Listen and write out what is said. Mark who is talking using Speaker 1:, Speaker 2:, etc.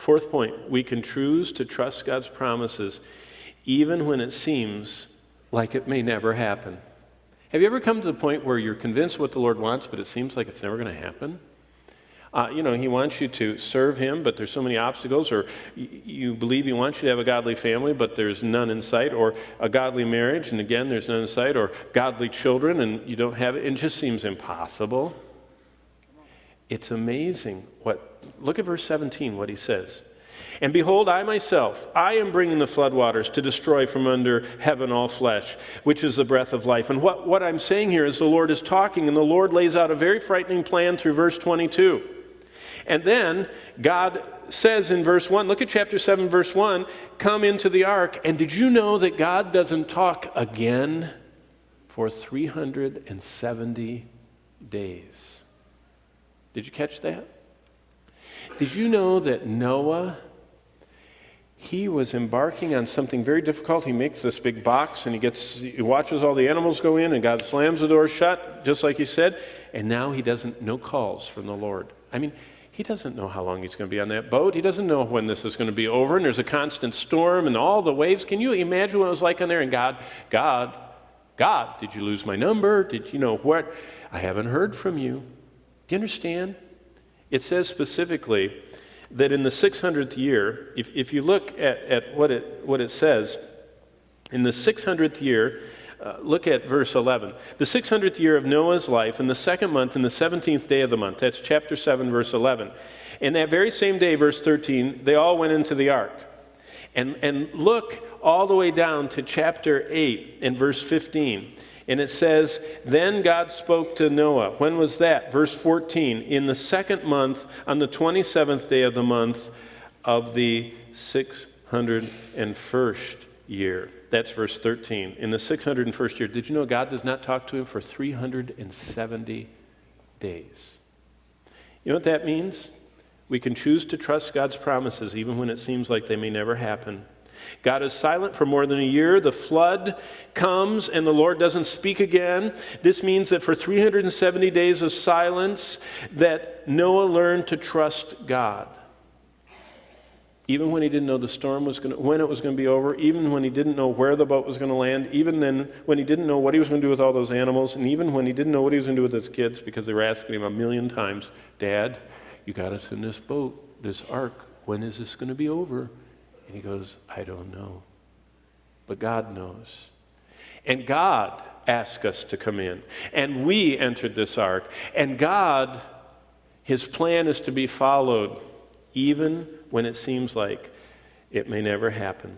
Speaker 1: Fourth point, we can choose to trust God's promises even when it seems like it may never happen. Have you ever come to the point where you're convinced what the Lord wants, but it seems like it's never going to happen? He wants you to serve Him, but there's so many obstacles, or you believe He wants you to have a godly family, but there's none in sight, or a godly marriage, and again, there's none in sight, or godly children, and you don't have it. It just seems impossible. It's amazing look at verse 17, what He says. And behold, I myself, I am bringing the floodwaters to destroy from under heaven all flesh, which is the breath of life. And what I'm saying here is the Lord is talking, and the Lord lays out a very frightening plan through verse 22. And then God says in verse 1, look at chapter 7, verse 1, come into the ark. And did you know that God doesn't talk again for 370 days? Did you catch that? Did you know that Noah, he was embarking on something very difficult? He makes this big box and he watches all the animals go in, and God slams the door shut, just like He said, and now he doesn't know calls from the Lord. I mean, he doesn't know how long he's going to be on that boat. He doesn't know when this is going to be over, and there's a constant storm and all the waves. Can you imagine what it was like on there? And God, did you lose my number? Did you know what? I haven't heard from you. Do you understand? It says specifically that in the 600th year, if you look at what it says, in the 600th year, look at verse 11. The 600th year of Noah's life, in the second month, in the 17th day of the month. That's chapter 7, verse 11. In that very same day, verse 13, they all went into the ark. And look all the way down to chapter 8 and verse 15. And it says, then God spoke to Noah. When was that? Verse 14. In the second month, on the 27th day of the month of the 601st year. That's verse 13. In the 601st year. Did you know God does not talk to him for 370 days? You know what that means? We can choose to trust God's promises even when it seems like they may never happen. God is silent for more than a year. The flood comes and the Lord doesn't speak again. This means that for 370 days of silence, that Noah learned to trust God. Even when he didn't know the storm when it was going to be over, even when he didn't know where the boat was going to land, even then when he didn't know what he was going to do with all those animals, and even when he didn't know what he was going to do with his kids, because they were asking him a million times, Dad, you got us in this boat, this ark. When is this going to be over? And he goes, I don't know. But God knows. And God asked us to come in. And we entered this ark. And God, His plan is to be followed, even when it seems like it may never happen.